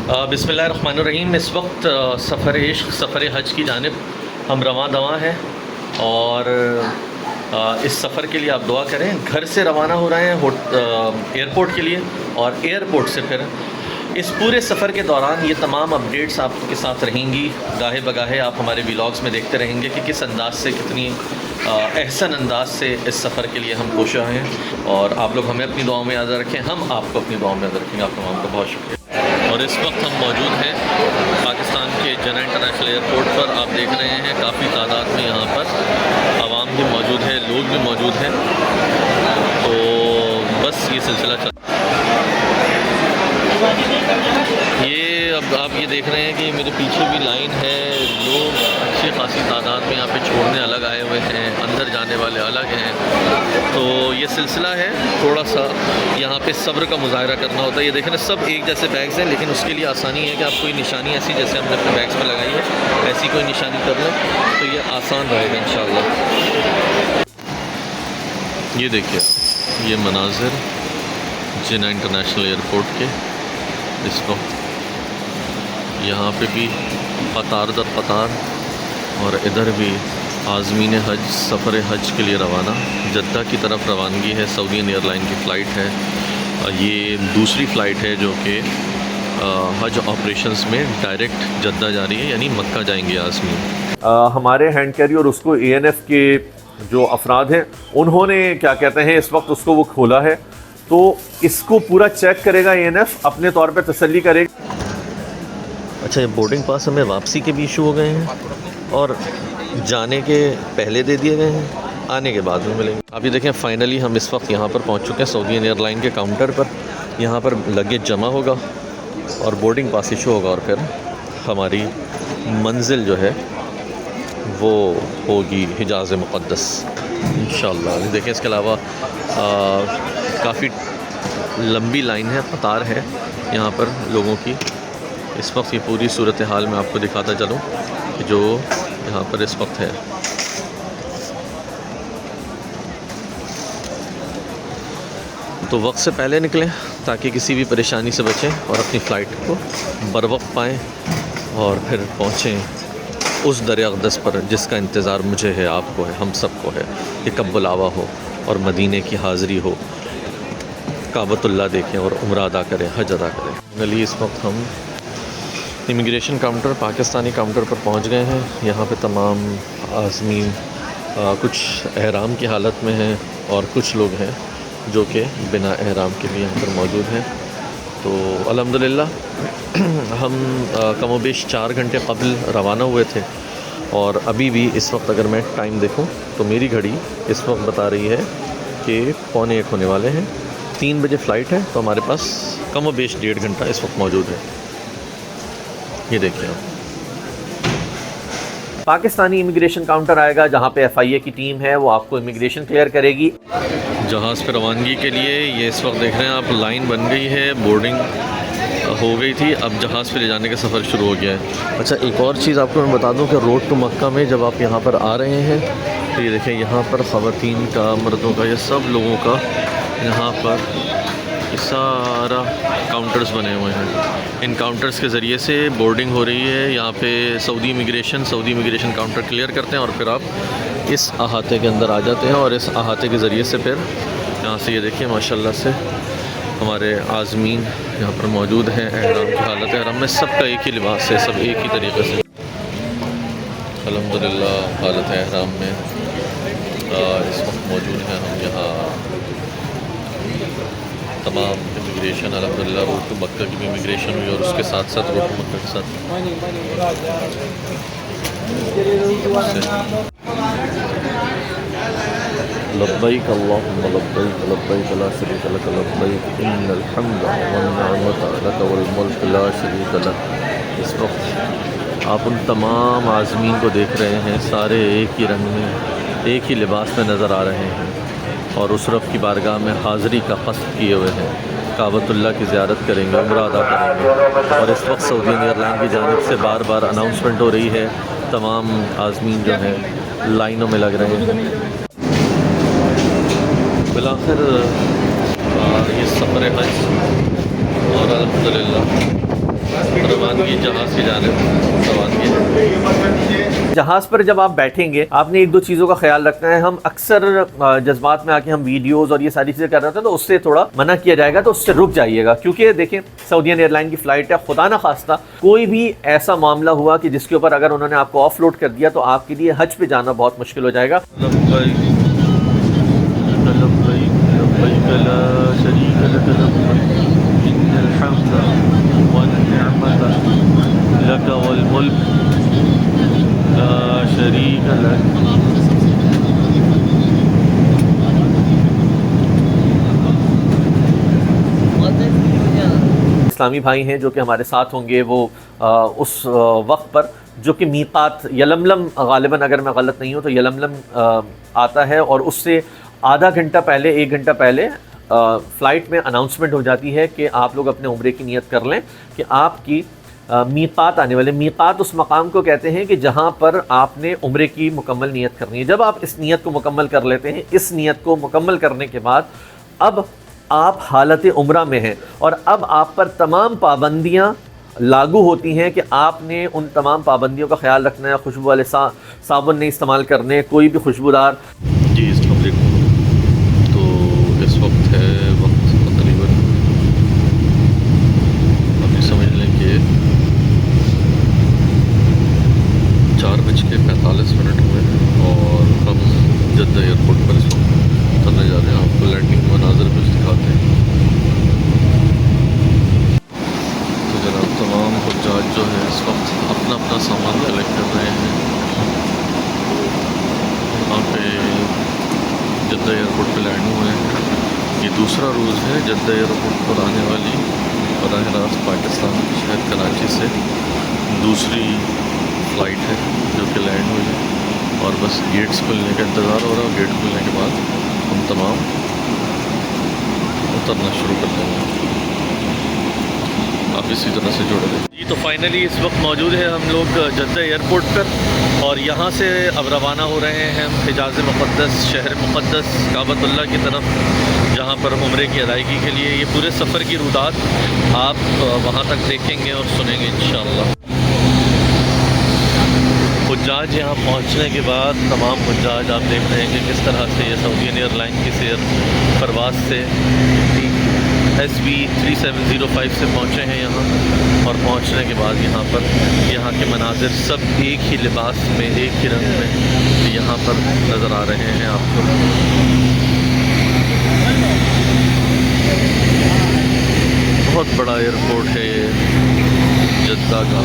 बिस्मिल्लाहिर्रहमानिर्रहीम। इस वक्त सफ़र इश्क़ सफ़र हज की जानिब हम रवां दवा हैं और इस सफ़र के लिए आप दुआ करें। घर से रवाना हो रहे हैं एयरपोर्ट के लिए और एयरपोर्ट से फिर इस पूरे सफ़र के दौरान ये तमाम अपडेट्स आपके साथ रहेंगी। गाहे बगाहे आप हमारे व्लॉग्स में देखते रहेंगे कि किस अंदाज से, कितनी एहसन अंदाज से इस सफ़र के लिए हम कोशिश हैं और आप लोग हमें अपनी दुआओं में याद रखें, हम आपको अपनी दुआओं में याद रखेंगे। आप तमाम का बहुत शुक्रिया। और इस वक्त हम मौजूद हैं पाकिस्तान के जना इंटरनेशनल एयरपोर्ट पर। आप देख रहे हैं काफ़ी तादाद में यहाँ पर आवाम भी मौजूद है, लोग भी मौजूद हैं। तो बस ये सिलसिला चल अब आप ये देख रहे हैं कि मेरे पीछे भी लाइन है, लोग अच्छी खासी तादाद में यहाँ पे छोड़ने अलग आए हुए हैं, अंदर जाने वाले अलग हैं। तो ये सिलसिला है, थोड़ा सा यहाँ पे सब्र का मुजाहरा करना होता है। ये देख रहे हैं सब एक जैसे बैग्स हैं, लेकिन उसके लिए आसानी है कि आप कोई निशानी ऐसी जैसे हमने अपने बैग्स पर लगाई है ऐसी कोई निशानी कर लें तो ये आसान रहेगा इंशाअल्लाह। ये देखिए ये मनाजिर जिना इंटरनेशनल एयरपोर्ट के इस वक्त यहाँ पे भी कतार दर कतार और इधर भी आज़मीन हज सफ़र हज के लिए रवाना। जद्दा की तरफ रवानगी है, सऊदीयन एयरलाइन की फ़्लाइट है। ये दूसरी फ़्लाइट है जो कि हज ऑपरेशंस में डायरेक्ट जद्दा जा रही है, यानी मक्का जाएंगे आज़मीन। हमारे हैंड कैरी और उसको ANF के जो अफराद हैं उन्होंने क्या कहते हैं इस वक्त उसको वो खोला है, तो इसको पूरा चेक करेगा ANF, अपने तौर पे तसल्ली करेगा। अच्छा, ये बोर्डिंग पास हमें वापसी के भी इशू हो गए हैं और जाने के पहले दे दिए गए हैं, आने के बाद में मिलेंगे। आप ये देखें फाइनली हम इस वक्त यहाँ पर पहुँच चुके हैं सऊदीयन एयरलाइन के काउंटर पर। यहाँ पर लगेज जमा होगा और बोर्डिंग पास इशू होगा और फिर हमारी मंजिल जो है वो होगी हिजाज़ मुक़द्दस इंशाअल्लाह। देखें इसके अलावा काफ़ी लंबी लाइन है, कतार है यहाँ पर लोगों की। इस वक्त ये पूरी सूरत हाल में आपको दिखाता चलूँ कि जो यहाँ पर इस वक्त है। तो वक्त से पहले निकलें ताकि किसी भी परेशानी से बचें और अपनी फ़्लाइट को बर वक्त पाएँ और फिर पहुँचें उस दर अक़दस पर जिसका इंतज़ार मुझे है, आपको है, हम सबको है कि कब बुलावा हो और मदीने की हाज़िरी हो, काबतुल्लाह देखें और उम्रा अदा करें, हज अदा करें। गली इस वक्त हम इमिग्रेशन काउंटर, पाकिस्तानी काउंटर पर पहुंच गए हैं। यहाँ पे तमाम आज़मीन कुछ एहराम की हालत में हैं और कुछ लोग हैं जो कि बिना एहराम के भी यहाँ पर मौजूद हैं। तो अल्हम्दुलिल्लाह हम कमोबेश 4 घंटे कबल रवाना हुए थे और अभी भी इस वक्त अगर मैं टाइम देखूँ तो मेरी घड़ी इस वक्त बता रही है कि 12:45 होने वाले हैं। 3 बजे फ़्लाइट है तो हमारे पास कमोबेश 1.5 घंटा इस वक्त मौजूद है। ये देखिए आप, पाकिस्तानी इमिग्रेशन काउंटर आएगा जहाँ पे FIA की टीम है, वो आपको इमिग्रेशन क्लियर करेगी। जहाज़ पर रवानगी के लिए ये इस वक्त देख रहे हैं आप, लाइन बन गई है, बोर्डिंग हो गई थी, अब जहाज़ पे ले जाने का सफ़र शुरू हो गया है। अच्छा, एक और चीज़ आपको मैं बता दूं कि रोड टू मक्का में जब आप यहाँ पर आ रहे हैं तो ये देखें यहाँ पर ख़वातीन का, मर्दों का, ये सब लोगों का यहाँ पर सारा काउंटर्स बने हुए हैं। इन काउंटर्स के ज़रिए से बोर्डिंग हो रही है। यहाँ पे सऊदी इमिग्रेशन काउंटर क्लियर करते हैं और फिर आप इस अहाते के अंदर आ जाते हैं और इस अहाते के ज़रिए से फिर यहाँ से ये देखिए माशाल्लाह से हमारे आज़मीन यहाँ पर मौजूद हैं। एहराम की हालत है, एहराम में सबका एक ही लिबास है, सब एक ही तरीके से अल्हम्दुलिल्लाह हालत है एहराम में इस वक्त मौजूद हैं। हम यहाँ तमाम इमिग्रेशन अल्हम्दुलिल्लाह रोड टू मक्का की भी इमिग्रेशन हुई और उसके साथ साथ रोड टू मक्का के साथ लब्बैक अल्लाहुम्मा लब्बैक लब्बैक ला शरीका लक लब्बैक इन्नल हम्दा वन निअमता लक वल मुल्क ला शरीका लक। इस वक्त आप उन तमाम आज़मीन को देख रहे हैं, सारे एक ही रंग में, एक ही लिबास में नज़र आ रहे हैं और उस रब की बारगाह में हाज़िरी का क़स्द किए हुए हैं, काबतुल्लाह की ज़ियारत करेंगे, उम्रा अदा करेंगे। और इस वक्त सऊदीयन एयरलाइन की जानिब से बार बार अनाउंसमेंट हो रही है, तमाम आज़मीन जो हैं लाइनों में लग रहे हैं। बिलाखिर ये सफ़र हज और अल्हम्दुलिल्लाह रवानगी जहाज़ की जानिब रवानगी। जहाज़ पर जब आप बैठेंगे आपने एक दो चीज़ों का ख्याल रखना है। हम अक्सर जज्बात में आके हम वीडियोस और ये सारी चीज़ें कर रहे होते हैं, तो उससे थोड़ा मना किया जाएगा, तो उससे रुक जाइएगा। क्योंकि देखें, सऊदीयन एयरलाइन की फ़्लाइट है, खुदा ना खास्ता कोई भी ऐसा मामला हुआ कि जिसके ऊपर अगर उन्होंने आपको ऑफलोड कर दिया तो आपके लिए हज पे जाना बहुत मुश्किल हो जाएगा। इस्लामी भाई हैं जो कि हमारे साथ होंगे, वो उस वक्त पर जो कि मीक़ात यलमलम, गालिबन अगर मैं गलत नहीं हूँ तो यलमलम आता है, और उससे आधा घंटा पहले, 1 घंटा पहले फ़्लाइट में अनाउंसमेंट हो जाती है कि आप लोग अपने उम्रे की नियत कर लें कि आपकी मीक़ात आने वाले। मीक़ात उस मकाम को कहते हैं कि जहाँ पर आपने उम्रे की मुकम्मल नियत करनी है। जब आप इस नियत को मुकम्मल कर लेते हैं, इस नियत को मुकम्मल करने के बाद अब आप हालत उम्रा में हैं, और अब आप पर तमाम पाबंदियाँ लागू होती हैं कि आपने उन तमाम पाबंदियों का ख्याल रखना है। खुशबू वाले साबुन नहीं इस्तेमाल करने, कोई भी खुशबूदार। जी अस्सलाम वालेकुम। तो इस वक्त है वक्त तकरीबन, अभी समझ लें कि 4:45 हुए हैं और हम जद्दा एयरपोर्ट पर इस वक्त उतरने जा रहे हैं। आपको लैंडिंग मनाज़र कुछ दिखाते हैं। तो जनाब तमाम हुज्जाज जो है इस वक्त अपना अपना सामान कलेक्ट कर रहे हैं। वहाँ पे जद्दा एयरपोर्ट पे लैंड हुए हैं। ये दूसरा रोज़ है जद्दा एयरपोर्ट पर आने वाली बराह रास्त पाकिस्तान के शहर कराची से दूसरी फ़्लाइट है जो कि लैंड हुई है, और बस गेट्स खुलने का इंतज़ार हो रहा है। गेट खुलने के बाद हम तमाम उतरना शुरू कर देंगे। आप इसी तरह से जुड़े रहें। जी तो फाइनली इस वक्त मौजूद है हम लोग जद्दा एयरपोर्ट पर, और यहाँ से अब रवाना हो रहे हैं हम हिजाज़ मुक़द्दस, शहर मुक़द्दस काबतुल्लाह की तरफ, जहाँ पर उम्रे की अदायगी के लिए। ये पूरे सफ़र की रुदात आप वहाँ तक देखेंगे और सुनेंगे इंशाअल्लाह। हुज्जाज यहाँ पहुँचने के बाद तमाम हुज्जाज आप देख रहे हैं कि किस तरह से ये सऊदीयन एयरलाइन की सैर परवाज़ से SB 3705 से पहुँचे हैं यहाँ, और पहुँचने के बाद यहाँ पर यहाँ के मनाजिर सब एक ही लिबास में, एक ही रंग में यहाँ पर नज़र आ रहे हैं आपको। बहुत बड़ा एयरपोर्ट है ये जद्दा का।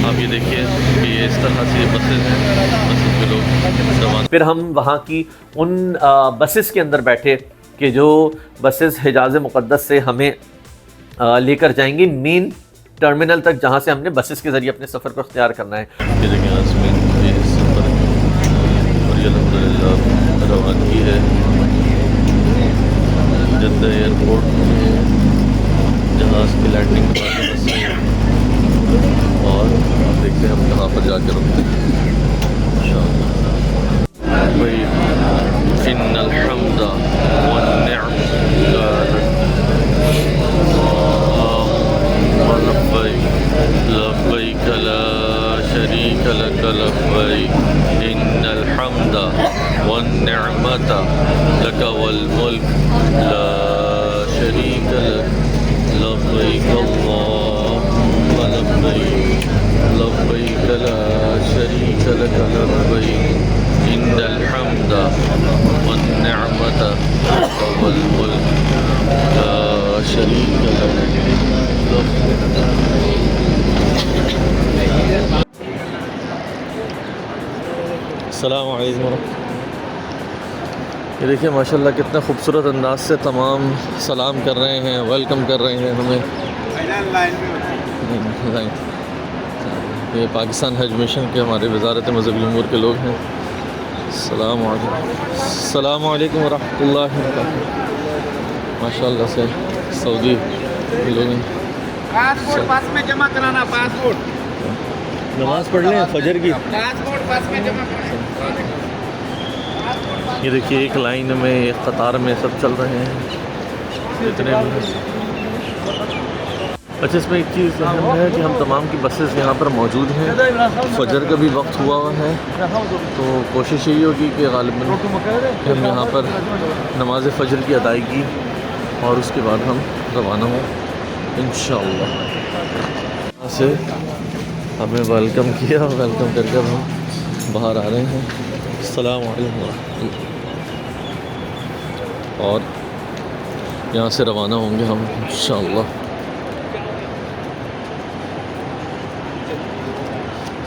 आप ये देखिए कि ये इस तरह से बसेस हैं, बसेस में लोग रवाना। फिर हम वहाँ की उन बसेस के अंदर बैठे कि जो बसेस हिजाज़ मुक़द्दस से हमें लेकर जाएंगी मेन टर्मिनल तक, जहाँ से हमने बसेस के ज़रिए अपने सफ़र को इख्तियार करना है। ये देखिए आसमान ये सफ़र और ये अल्हम्दुलिल्लाह रवानगी है जद्दा एयरपोर्ट में। जहाज़ की लैंडिंग के बाद बस से, और देखते हैं हम कहाँ पर जाकर रुकते हैं इंशाअल्लाह। भाई इन्नल हम्दा लब्बैक ला शरीक लक लब्बैक इन्नल हम्दा वन निअमता लक वल मुल्क ला शरीक लक लब्बैक अल्लाहुम्मा लब्बैक लब्बैक ला शरीक लक लब्बैक इन्नल हम्दा वन निअमता लक वल मुल्क ला शरीक लक। अस्सलामु अलैकुम। ये देखिए माशाल्लाह कितना खूबसूरत अंदाज से तमाम सलाम कर रहे हैं, वेलकम कर रहे हैं हमें। ये पाकिस्तान हज मिशन के हमारे वज़ारत मज़हबी उमूर के लोग हैं। अस्सलामु अलैकुम वरहमतुल्लाहि वबरकातुहू। माशाल्लाह से सऊदी के लोग हैं। पासपोर्ट पास में जमा कराना, पासपोर्ट नमाज़ पढ़ लें फजर की। पासपोर्ट पास में जमा कराना। ये देखिए एक लाइन में, एक कतार में सब चल रहे हैं। इतने अच्छा, इसमें एक चीज़ अहम है कि हम तमाम की बसेस यहाँ पर मौजूद हैं। फजर का भी वक्त हुआ हुआ है, तो कोशिश यही होगी कि ग़ालिबन हम यहाँ पर नमाज फ़जर की अदायगी और उसके बाद हम रवाना हों इंशाअल्लाह। यहाँ से हमें वेलकम किया, वेलकम करके हम बाहर आ रहे हैं। अस्सलाम वालेकुम। और यहाँ से रवाना होंगे हम इंशाअल्लाह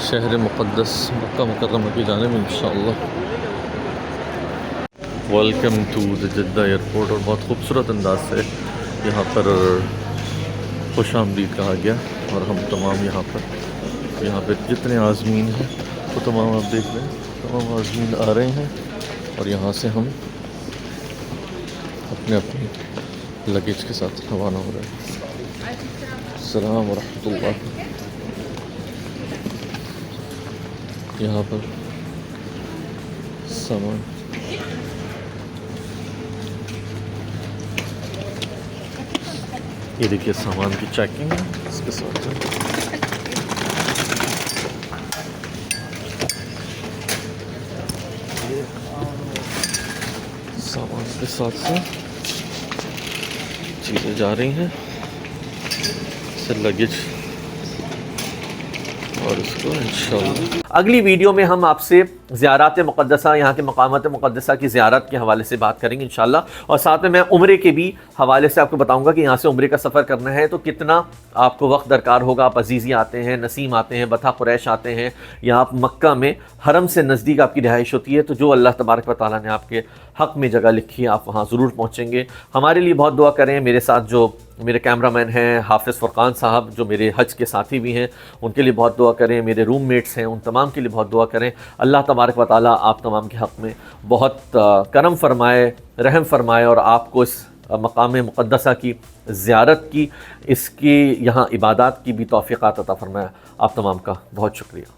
शहर मुक़द्दस मक्का मुकर्रमा की जानिब इंशाअल्लाह। Welcome to the Jeddah airport. और बहुत खूबसूरत अंदाज से यहाँ पर खुशामदीद कहा गया। और हम तमाम यहाँ पर जितने आज़मीन हैं वो तमाम आप देख रहे हैं, तमाम आज़मीन आ रहे हैं और यहाँ से हम अपने लगेज के साथ रवाना हो रहे हैं। अस्सलाम वरहमतुल्लाह। यहाँ पर सामान ये देखिए, सामान की चेकिंग है इसके साथ। ये सामान के साथ चीज़ें जा रही हैं, से लगेज और इसको इंशाअल्लाह। अगली वीडियो में हम आपसे ज़ियारत मुक़द्दसा, यहाँ के मकामात मुक़द्दसा की ज़ियारत के हवाले से बात करेंगे इंशाअल्लाह। और साथ में मैं उम्रे के भी हवाले से आपको बताऊंगा कि यहाँ से उम्रे का सफ़र करना है तो कितना आपको वक्त दरकार होगा। आप अजीज़ी आते हैं, नसीम आते हैं, बथा कुरैश आते हैं, यहाँ आप मक्का में हरम से नज़दीक आपकी रिहाइश होती है। तो जो अल्लाह तबारक व तआला ने आपके हक़ में जगह लिखी है आप वहाँ ज़रूर पहुँचेंगे। हमारे लिए बहुत दुआ करें। मेरे साथ जो मेरे कैमरामैन हैं हाफ़िज़ फ़ुरक़ान साहब, जो मेरे हज के साथी भी हैं, उनके लिए बहुत दुआ करें। मेरे रूममेट्स हैं, उन तमाम के लिए बहुत दुआ करें। अल्लाह तबारक व तआला आप तमाम के हक़ में बहुत करम फ़रमाए, रहम फ़रमाए और आपको इस मकाम मुक़द्दसा की ज़ियारत की, इसकी यहाँ इबादत की भी तौफ़ीक़ात अता फ़रमाए। आप तमाम का बहुत शुक्रिया।